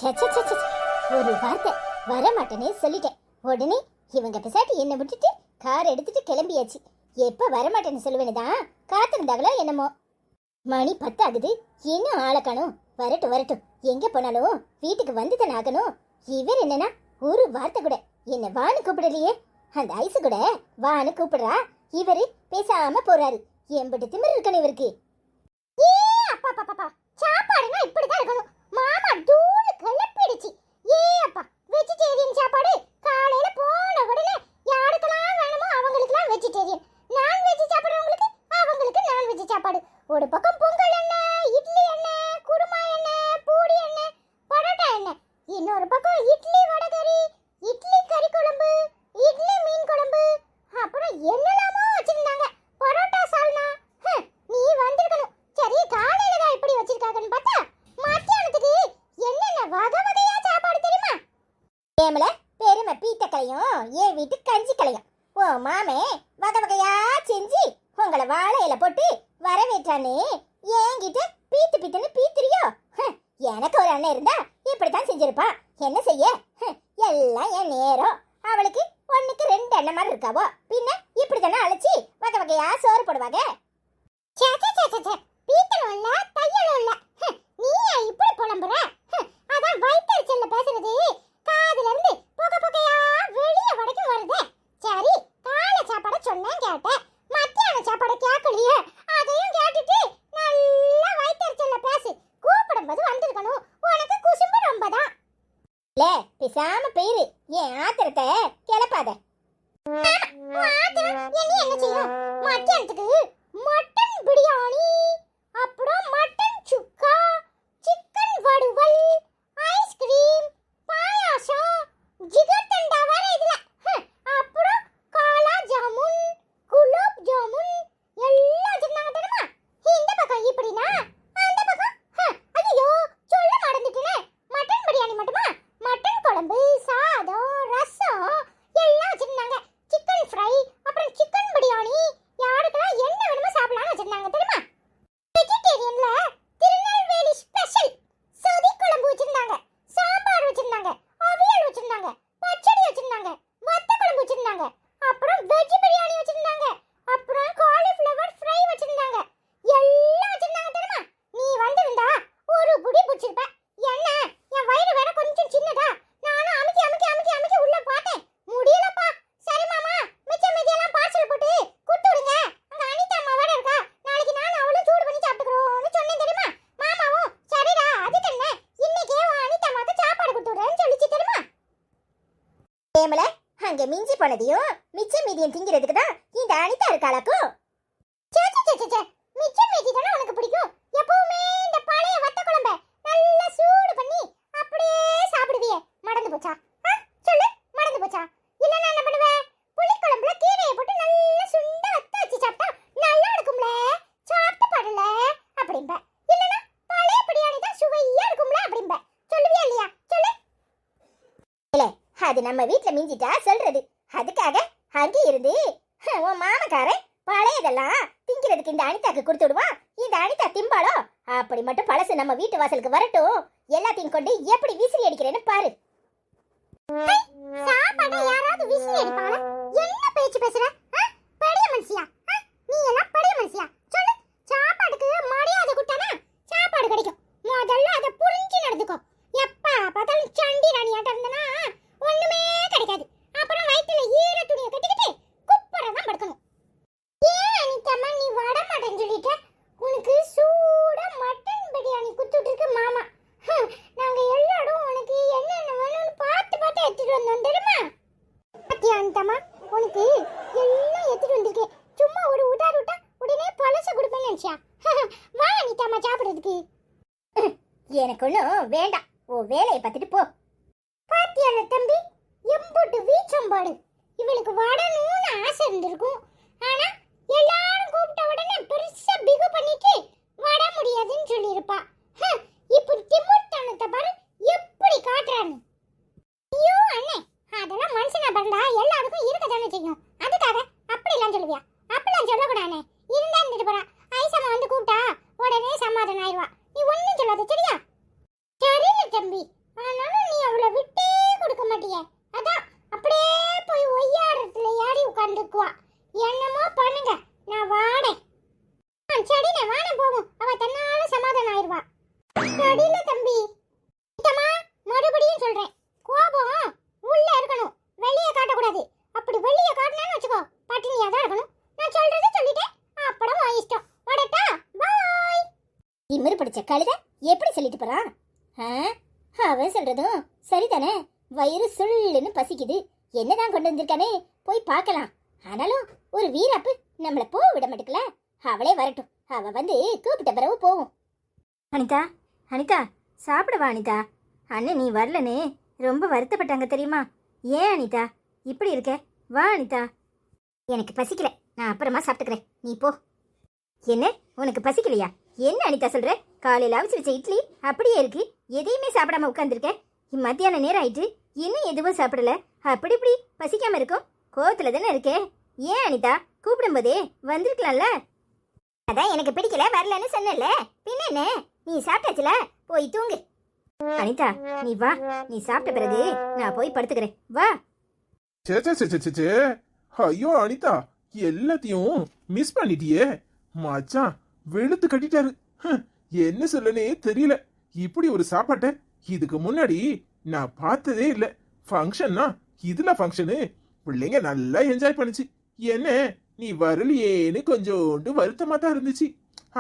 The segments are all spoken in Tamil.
ச்சே, ச்சே, ச்சே, ச்சே. ஒரு வார்த்தை வரமாட்டேனே சொல்லிட்டேன். உடனே இவங்க பிசாட்டி என்னை விட்டுட்டு கார் எடுத்துட்டு கிளம்பியாச்சு. எப்ப வரமாட்டேன்னு சொல்லுவேனுதான் காத்திருந்தாங்களோ என்னமோ. மணி 10 ஆகுது, இன்னும் ஆளை காணோம். வரட்டும் வரட்டும், எங்க போனாலும் வீட்டுக்கு வந்துதானே ஆகணும். இவர் என்னன்னா ஒரு வார்த்தை கூட என்ன வான்னு கூப்பிடலையே. அந்த ஐசு கூட வான்னு கூப்பிடுறா, இவரு பேசாம போறாரு. எம்பிட்டு திமிரு இருக்கணும் இவருக்கு. ஏ அப்பா பாப்பா, சாப்பாடுனா இப்படிதான் இருக்கணும். மாமா தூளு கிளப்பிடுச்சு. ஏ அப்பா, வெஜிடேரியன் சாப்பாடு காலையில போன உடனே யாருக்கெல்லாம் வேணுமோ அவங்களுக்குலாம் வெஜிடேரியன், நான்வெஜ் சாப்பிடுறவங்களுக்கு அவங்களுக்கு நான்வெஜ் சாப்பாடு. ஒரு பக்கம் பொங்கல் எண்ணெய், இட்லி எண்ணெய், குருமா எண்ணெய், பூரி எண்ணெய், பரோட்டா எண்ணெய். இன்னொரு பக்கம் இட்லி வடகறி, இட்லி கறி குழம்பு, இட்லி மீன் குழம்பு, அப்புறம் என்னெல்லாமோ வச்சிருந்தாங்க. பரோட்டா சால்னா. நீ வந்திருக்கணும். சரி, காலையில தான் இப்படி வச்சிருக்காங்கன்னு பார்த்தா மத்தியானத்துக்கு என்னென்ன வகை வகையா சாப்பாடு தெரியுமா? ஏமல பெருமை பீத்தக்கலையும் என் வீட்டு கஞ்சி கலையும். ஓ மாமே வகை வகையா செஞ்சு உங்களை வாழையில போட்டு வரவேற்றானே என்கிட்ட பீத்து பீத்துன்னு பீத்துறியோ? எனக்கு ஒரு அண்ணன் இருந்தா இப்படித்தான் செஞ்சிருப்பா. என்ன செய்ய, எல்லாம் என் நேரம். அவளுக்கு 1க்கு 2 அண்ணன் மாதிரி இருக்காவோ, பின்ன இப்படித்தானே அழைச்சி வகை வகையா சோறு போடுவாங்க. பீத்தலும் இல்ல தையலும் இல்ல, நீ இப்படி புலம்புற? அதான் வயிற்றுச்சல்ல பேசுறது காதுல இருந்து புகை புகையா வெளிய வரைக்கும் வருது. சரி, காலை சாப்பாட சொன்னேன் கேட்டேன், மத்தியான சாப்பாட கேட்கலையே. அதையும் கேட்டுட்டு நல்லா வயிற்றுச்சல்ல பேசு. கூப்பிடும்போது வந்திருக்கணும். உனக்கு குசும்பு ரொம்பதான். லே பேசாம போயிரு, என் ஆத்திரத்தை கிளப்பாத. என்ன செய்யும்? மத்தியானத்துக்கு மட்டன் பிரியாணி, அப்புறம் மட்டன் சுக்கா, சிக்கன் வடுவல், ஐஸ்கிரீம், பாயாசம், ஜிகர்தண்டா வேற இதுல. அப்புறம் காலா ஜாமுன், குலாப் ஜாமுன் எல்லாம் வச்சிருந்தாங்க தெரியுமா? இந்த பக்கம் இப்படினா அந்த பக்கம் ஐயோ சொல்ல மறந்துட்டேனே. மட்டன் பிரியாணி மட்டுமா? மட்டன் குழம்பு, சாதம், ரசம் எல்லாம் வச்சிருந்தாங்க. சிக்கன் ஃப்ரை, அப்புறம் சிக்கன் பிரியாணி, யாருக்கெல்லாம் என்ன வேணுமோ சாப்பிடலாம்னு வச்சிருந்தாங்க தெரியுமா? வெஜிடேரியன்ல திருநெல்வேலி ஸ்பெஷல் சதி குழம்பு வச்சிருந்தாங்க, சாம்பார் வச்சிருந்தாங்க, அவியல் வச்சிருந்தாங்க, பச்சடி வச்சிருந்தாங்க, வத்த குழம்பு வச்சிருந்தாங்க, அப்புறம் வெஜ் பிரியாணி வச்சிருந்தாங்க, அப்புறம் காலிஃப்ளவர் ஃப்ரை வச்சிருந்தாங்க. எல்லாம் வச்சிருந்தாங்க தெரியுமா? நீ வந்திருந்தா ஒரு புடி புடிச்சிருப்ப. என்ன, என் வயிறு வேற கொஞ்சம் சின்னதா, நானும் அமுக்கி அமுக்கி அமுக்கி அமுக்கி உள்ள பார்த்தேன், முடியலப்பா. சரி மாமா, மிச்சம் மீதியெல்லாம் பார்சல் போட்டு கொடுத்து விடுங்க. அங்க அனிதா அம்மா வேற இருக்கா, நாளைக்கு நானும் அவளும் சூடு பண்ணி சாப்பிட்டுக்கிறோம்னு சொன்னேன் தெரியுமா? மாமாவும் சரிடா அதுக்கு என்ன, இன்னைக்கே அனிதா அம்மாக்கு சாப்பாடு கொடுத்து விடுறேன்னு சொல்லிச்சு தெரியுமா? ஏமல அங்க மிஞ்சி போனதையும் மிச்சம் மீதியும் திங்கிறதுக்கு தான் இந்த அனிதா இருக்காளாக்கும். மிச்சம் மீதி தானே உனக்கு பிடிக்கும். எப்பவுமே இந்த பழைய வத்த குழம்பை நல்லா சூடு பண்ணி அப்படியே சாப்பிடுவியே, மறந்து போச்சா? சொல்லு, மறந்து போச்சா? இல்லன்னா என்ன பண்ணுவே? புளி குழம்புல கீரையை போட்டு நல்லா சுண்ட வத்த வச்சு சாப்பிட்டா நல்லா இருக்கும்ல, சாப்பிட்டு பாடல அப்படிம்ப. இல்லனா பழைய பிரியாணி தான் சுவையா இருக்கும்ல அப்படிம்ப. சொல்லுவியா இல்லையா? சொல்லு. இல்ல, அது நம்ம வீட்ல மிஞ்சிட்டா சொல்றது. அதுக்காக அங்கே இருந்து உன் மாமக்காரன் பழையதெல்லாம் திங்கிறதுக்கு இந்த அனிதாக்கு கொடுத்து விடுவான். இந்த அனிதா திம்பாளோ? அப்படி மட்டும் பழசு நம்ம வீட்டு வாசலுக்கு வரட்டும், எல்லாத்தையும் கொண்டு எப்படி விசிறி அடிக்கிறேன்னு பாரு. சாப்பாடு யாராவது விசிறி அடிப்பாங்களா? என்ன பேச்சு பேசுற? பெரிய மனுஷியா நீ? எல்லாம் பெரிய மனுஷியா? சொல்லு. சாப்பாடுக்கு மரியாதை கொடுத்தானா சாப்பாடு கிடைக்கும். முதல்ல அதை புரிஞ்சு நடந்துக்கோ. எப்ப பார்த்தாலும் சண்டி ராணியாட்ட இருந்தனா ஒண்ணுமே கிடைக்காது. அப்புறம் வயிற்றுல ஈர துணியை கட்டிக்கிட்டு குப்பரதான் படுக்கணும். ஏன் அனிதம்மா நீ வட மாட்டேன்னு சொல்லிட்ட? உனக்கு சூடா மட்டன் பிரியாணி குத்துட்டு இருக்கு மாமா. நாங்க எல்லாரும் உனக்கு என்னென்ன வேணும்னு பார்த்து பார்த்து எடுத்துட்டு வந்தோம் தெரியுமா? பாத்தியா அனிதம்மா, உனக்கு எல்லாம் எடுத்துட்டு வந்திருக்கேன். சும்மா ஒரு உடார் விட்டா உடனே பழச கொடுப்பேன்னு நினைச்சியா? வா அனிதம்மா சாப்பிடுறதுக்கு. எனக்கு ஒன்றும் வேண்டாம், ஓ வேலையை பார்த்துட்டு போ. பாத்தியான தம்பி, எம்புட்டு வீச்சம்பாடு. இவளுக்கு வடணும்னு ஆசை இருந்திருக்கும். ஆனா எல்லாரும் கூப்பிட்ட உடனே பெருசா பிகு பண்ணிட்டு வட முடியாதுன்னு சொல்லியிருப்பா. இப்போ திமுத்தனத்தை பாரு எப்படி காட்டுறான்னு. ஐயோ அண்ணே, அதெல்லாம் மனுஷனா பண்ணா எல்லாருக்கும் இருக்க தானே செய்யும். அதுக்காக அப்படிலாம் சொல்லுவியா? அப்படிலாம் சொல்லக்கூடாது. இருந்தா இருந்துட்டு போறா. ஐசம்மா வந்து கூப்பிட்டா உடனே சமாதானம் ஆயிடுவா. நீ ஒன்னும் சொல்லாத சரியா? சரியில்ல தம்பி, ஆனா பிடிச்ச கழுத எப்படி சொல்லிட்டு போறான்? அவன் சொல்றதும் சரிதானே. வயிறு சுள்ளுன்னு பசிக்குது, என்னதான் கொண்டு வந்திருக்கானே, போய் பார்க்கலாம். ஆனாலும் ஒரு வீராப்பு நம்மள போக விட மாட்டேக்கல. அவளே வரட்டும், அவ வந்து கூப்பிட்ட பிறகு போவோம். அனிதா, அனிதா சாப்பிடவா அனிதா? அண்ணன் நீ வரலன்னு ரொம்ப வருத்தப்பட்டாங்க தெரியுமா? ஏன் அனிதா இப்படி இருக்க? வா அனிதா. எனக்கு பசிக்கல, நான் அப்புறமா சாப்பிட்டுக்கிறேன், நீ போ. என்ன உனக்கு பசிக்கலையா? என்ன அனிதா சொல்ற? காலையில் அவிச்சு வச்ச இட்லி அப்படியே இருக்கு, எதையுமே சாப்பிடாம உட்காந்துருக்க. மத்தியான நேரம் ஆயிட்டு இன்னும் எதுவும் சாப்பிடல, அப்படி இப்படி பசிக்காம இருக்கும்? கோவத்துல தானே இருக்கே? ஏன் அனிதா கூப்பிடும் போதே வந்திருக்கலாம்ல? அதான் எனக்கு பிடிக்கல, வரலன்னு சொன்னல, பின்ன என்ன? நீ சாப்பிட்டாச்சுல, போய் தூங்கு. அனிதா நீ வா, நீ சாப்பிட்ட பிறகு நான் போய் படுத்துக்கிறேன், வா. ஐயோ அனிதா, எல்லாத்தையும் மிஸ் பண்ணிட்டியே. மச்சான் வெளுத்து கட்டிட்டாரு. என்ன சொல்லனே தெரியல. இப்படி ஒரு சாப்பாட்டை இதுக்கு முன்னாடி நான் பார்த்ததே இல்ல. ஃபங்க்ஷன்னா இதுல ஃபங்க்ஷனு பிள்ளைங்க நல்லா என்ஜாய் பண்ணுச்சு. என்ன நீ வரலையேன்னு கொஞ்சோண்டு வருத்தமா தான் இருந்துச்சு.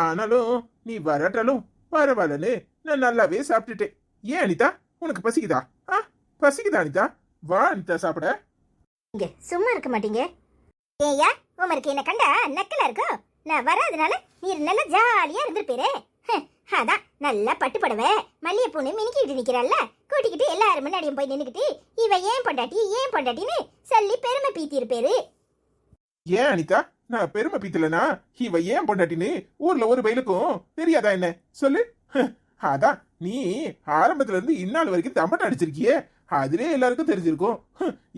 ஆனாலும் நீ வரட்டாலும் பரவாயில்லன்னு நான் நல்லாவே சாப்பிட்டுட்டேன். ஏன் அனிதா, உனக்கு பசிக்குதா? பசிக்குதா அனிதா? வா அனிதா சாப்பிட. இங்க சும்மா இருக்க மாட்டீங்க. ஏயா உமருக்கு என்ன கண்டா நக்கலா இருக்கும்? நான் வராதனால நீர் நல்லா ஜாலியா இருந்திருப்பீரே. அதான் நல்லா பட்டு புடவை மல்லிகைப்பூன்னு மினிக்கிட்டு நிக்கிறாள்ல, கூட்டிக்கிட்டு எல்லாரும் முன்னாடியும் போய் நின்னுக்கிட்டு இவ ஏன் பொண்டாட்டின்னு சொல்லி பெருமை பீத்தி இருப்பேரு. ஏன் அனிதா, நான் பெருமை பீத்தலனா? இவ ஏன் பொண்டாட்டின்னு ஊர்ல ஒரு பயிலுக்கும் தெரியாதா என்ன? சொல்லு. அதான் நீ ஆரம்பத்துல இருந்து இந்நாள் வரைக்கும் தம்பட்டம் அடிச்சிருக்கியே, அதுலயே எல்லாருக்கும் தெரிஞ்சிருக்கும்.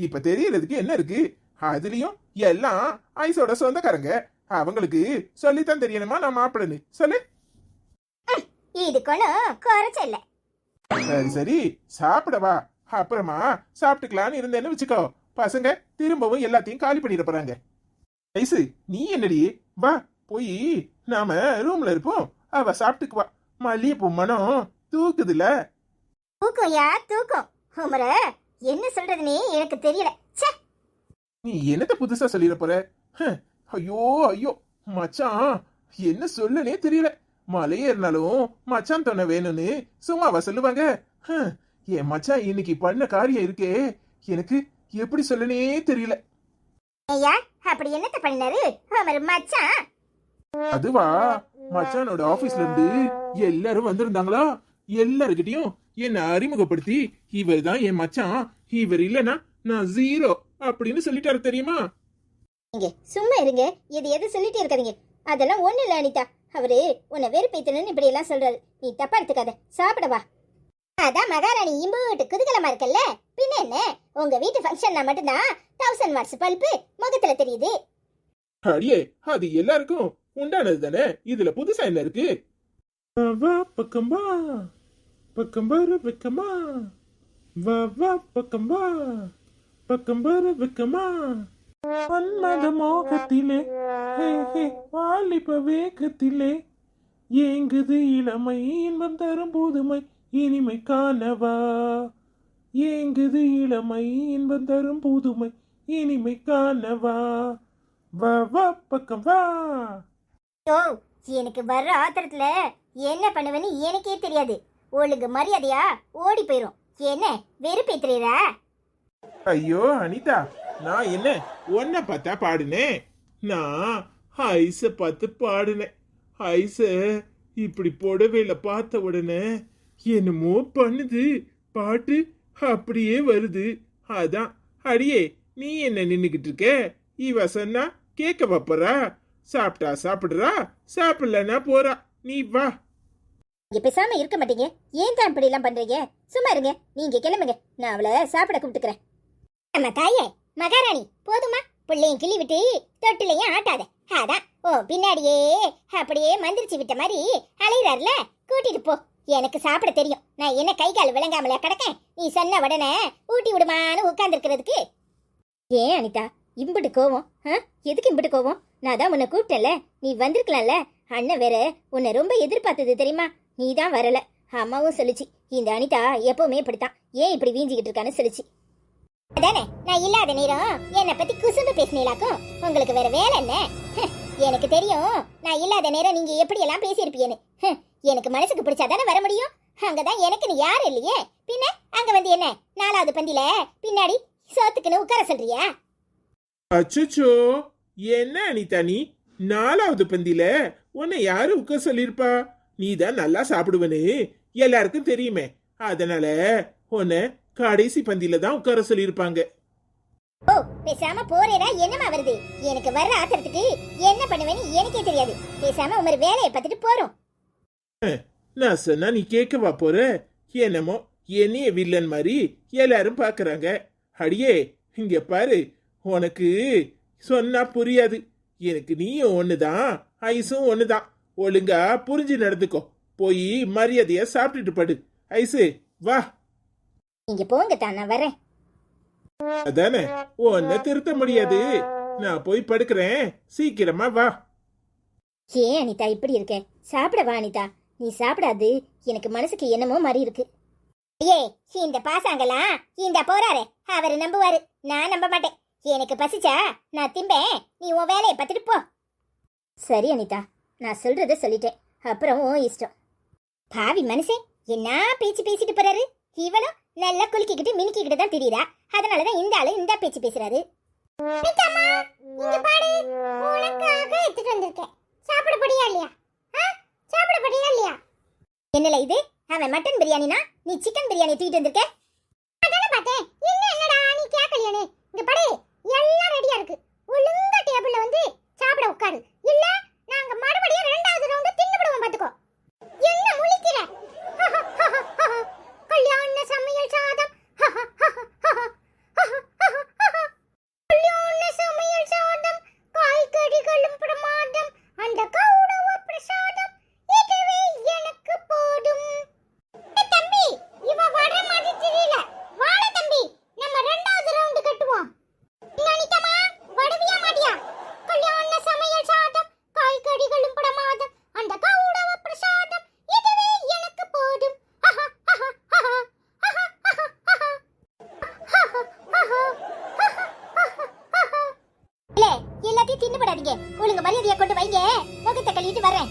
இப்ப தெரியறதுக்கு என்ன இருக்கு? அதுலயும் எல்லாம் ஐசோட சொந்தக்காரங்க, அவங்களுக்கு சொல்லித்தான் தெரியணுமா நான் மாப்பிள்ளன்னு? சொல்லு. இதுக்கு ஒன்றும் குறைச்ச இல்ல. சரி சரி சாப்பிடவா, அப்புறமா சாப்பிட்டுக்கலான்னு இருந்தேன்னு வச்சுக்கோ. பசங்க திரும்பவும் எல்லாத்தையும் காலி பண்ணிட போறாங்க. ஐசு நீ என்னடி, வா போய் நாம ரூம்ல இருப்போம், அவ சாப்பிட்டுக்குவா. மல்லிகைப்பூ மனம் தூக்குதுல. தூக்கம்யா தூக்கம். உமர என்ன சொல்றதுன்னே எனக்கு தெரியல. நீ என்னத்த புதுசா சொல்லிட போற? ஐயோ ஐயோ மச்சான், என்ன சொல்லனே தெரியல. மலையேறினாலும் மச்சான் தொன்ன வேணும்னு சும்மாவா சொல்லுவாங்க? என் மச்சான் இன்னைக்கு பண்ண காரியம் இருக்கே, எனக்கு எப்படி சொல்லனே தெரியல. ஐயா அப்படி என்னத்த பண்ணாரு உமர் மச்சான்? அதுவா, மச்சானோட ஆபீஸ்ல இருந்து எல்லாரும் வந்திருந்தாங்களா, எல்லாருக்கிட்டையும் என்ன அறிமுகப்படுத்தி இவர் தான் என் மச்சான், இவர் இல்லனா நான் ஜீரோ அப்படின்னு சொல்லிட்டாரு தெரியுமா? நீங்க சும்மா இருங்க, எது சொல்லிட்டே இருக்காதீங்க. அதெல்லாம் ஒண்ணு இல்ல அனிதா, அவரு உன்னை வெறுப்பேத்தணும்னு இப்படி எல்லாம் சொல்றாரு. நீ தப்பா எடுத்துக்காத, சாப்பிடவா. அதான் மகாராணி இம்பூட்டு குதூகலமா இருக்கல்ல, பின்ன என்ன? உங்க வீட்டு ஃபங்க்ஷன்னா மட்டும்தான் 1000 வாட்ஸ் பல்பு முகத்துல தெரியுது. அடியே, அது எல்லாருக்கும் உண்டானது தானே, இதுல புதுசா என்ன இருக்கு? வா பக்கம் வா, பக்கம் வர வெக்கமா, வா வா பக்கம் வா, பக்கம் வர வெக்கமா, மன்மத மோகத்திலே வாலிப வேகத்திலே ஏங்குது இளமை, இன்பம் தரும் புதுமை இனிமை காணவா, ஏங்குது இளமை, இன்பம் தரும் புதுமை இனிமை காணவா, வா வா பக்கம் வா. ஓ, எனக்கு வர்ற ஆத்திரத்துல என்ன பண்ணுவேன்னு எனக்கே தெரியாது. ஒழுங்கு மரியாதையா ஓடி போயிரும். என்ன வெறுப்பேத்துறீரா? ஐயோ அனிதா, நான் என்ன ஒன்ன பார்த்தா பாடுனேன்? நான் ஐஸ பார்த்து பாடுனேன். ஐஸ இப்படி புடவையில பார்த்த உடனே என்னமோ பண்ணுது, பாட்டு அப்படியே வருது. அதான். அடியே, நீ என்ன நின்னுகிட்டு இருக்க? இவ சொன்னா கேட்க பாப்பறா? சாப்பிட்டா சாப்பிடுறா, சாப்பிடலன்னா போறா. நீ வா. இங்க பேசாம இருக்க மாட்டீங்க, ஏன் தான் இப்படி எல்லாம் பண்றீங்க? சும்மா இருங்க, நீங்க கிளம்புங்க, நான் அவளை சாப்பிட கூப்பிட்டுக்கிறேன். நம்ம தாயே மகாராணி, போதுமா? பிள்ளையும் கிளி விட்டு தொட்டிலையும் ஆட்டாத. அதான் ஓ பின்னாடியே அப்படியே மந்திரிச்சு விட்ட மாதிரி அலையிறாருல, கூட்டிட்டு போ. எனக்கு சாப்பிட தெரியும், நான் என்ன கை கால் விளங்காமல கிடக்கேன்? நீ சொன்ன உடனே ஊட்டி விடுமான்னு உட்கார்ந்து இருக்கிறதுக்கு. ஏன் அனிதா இம்புட்டு கோவம்? எதுக்கு இம்புட்டு கோவம்? நான் தான் உன்னை கூப்பிட்டேன்ல, நீ வந்திருக்கலாம்ல. அண்ணன் வேற உன்னை ரொம்ப எதிர்பார்த்தது தெரியுமா? நீ தான் வரல. அம்மாவும் சொல்லிச்சு, இந்த அனிதா எப்பவுமே இப்படித்தான், ஏன் இப்படி வீஞ்சிக்கிட்டு இருக்கான்னு சொல்லிச்சு. அதானே, நான் இல்லாத நேரம் என்னை பத்தி குசும்பு பேசினீங்களாக்கும். உங்களுக்கு வேற வேலை என்ன? எனக்கு தெரியும் நான் இல்லாத நேரம் நீங்க எப்படி எல்லாம் பேசியிருப்பீன்னு. எனக்கு மனசுக்கு பிடிச்சாதானே வர முடியும். அங்கதான் எனக்கு நீ யாரும் இல்லையே, பின்ன அங்க வந்து என்ன 4வது பந்தியில பின்னாடி சோத்துக்குன்னு உட்கார சொல்றியா? அச்சோ, என்ன அனிதா நீ 4வது பந்தியில உன்னை யாரு உட்கார சொல்லிருப்பா? நீ தான் நல்லா சாப்பிடுவனு எல்லாருக்கும் தெரியுமே, அதனால உன்னை கடைசி பந்தியில தான் உட்கார சொல்லிருப்பாங்க. ஓ, பேசாம போறேடா. என்னமா வருது? எனக்கு வர்ற ஆத்திரத்துக்கு என்ன பண்ணுவேன்னு எனக்கே தெரியாது. பேசாம உமர் வேலையை பார்த்துட்டு போறோம். நான் சொன்னா நீ கேட்கவா போற? என்னமோ என்னைய வில்லன் மாதிரி எல்லாரும் பாக்குறாங்க. அடியே இங்க பாரு, உனக்கு சொன்னா புரியாது. எனக்கு நீயும் ஒண்ணுதான், ஐஸும் ஒண்ணுதான். ஒழுங்கா புரிஞ்சு நடந்துக்கோ. போய் மரியாதையா சாப்பிட்டுட்டு படு. ஐசு வா. நீங்க போங்க தான், நான் வரேன். அதானே, உன்னை திருத்த முடியாது. நான் போய் படுக்கிறேன், சீக்கிரமா வா. ஏன் அனிதா இப்படி இருக்க? சாப்பிட வா அனிதா. நீ சாப்பிடாது எனக்கு மனசுக்கு என்னமோ மாதிரி இருக்கு. ஏ, இந்த பாசாங்கலாம் இந்த போறாரு, அவரு நம்புவாரு, நான் நம்ப மாட்டேன். எனக்கு பசிச்சா நான் திம்பேன், நீ உன் வேலையை பார்த்துட்டு போ. சரி அனிதா, நான் சொல்றத சொல்லிட்டேன், அப்புறம் உன் இஷ்டம். பாவி மனுஷன் என்ன பேச்சு பேசிட்டு போறாரு. இவனும் நல்லா குலுக்கிக்கிட்டு மினுக்கிக்கிட்டு தான் தெரியுதா, அதனாலதான் இந்த ஆளு இந்த பேச்சு பேசுறாரு. என்னல இது? அவன் மட்டன் பிரியாணினா நீ சிக்கன் பிரியாணி தூக்கிட்டு வந்திருக்க. அதானே பார்த்தேன். என்னடா நீ கேக்கலையானே? இங்க பாரு, எல்லாம் ரெடியா இருக்கு. ஒழுங்கா டேபிள்ல வந்து சாப்பிட உட்காரு. இல்ல நாங்க மறுபடியும் 2வது ரவுண்ட் தின்னுடுவோம் பாத்துக்கோ. என்ன முழிக்கிற? கல்யாண சமையல் சாதம். கல்யாண சமையல் சாதம், காய்கறிகளும் பிரமாதம், அந்த கௌரவ பிரசாதம், இதுவே எனக்கு போதும். தம்பி, இவ வர மாதிரி தெரியல. வாழ தம்பி, நம்ம 2வது ரவுண்ட் கட்டுவோம். நினைக்கமா வடவியா மாட்டியா? கல்யாண சமையல் சாதம், காய்கறிகளும் பிரமாதம், அந்த கௌரவ பிரசாதம், இதுவே எனக்கு போதும். இல்ல, எல்லாத்தையும் தின்னு போடாதீங்க. ஒழுங்கு மரியாதையா கொண்டு வைங்க. முகத்தை கழுவிட்டு வரேன்.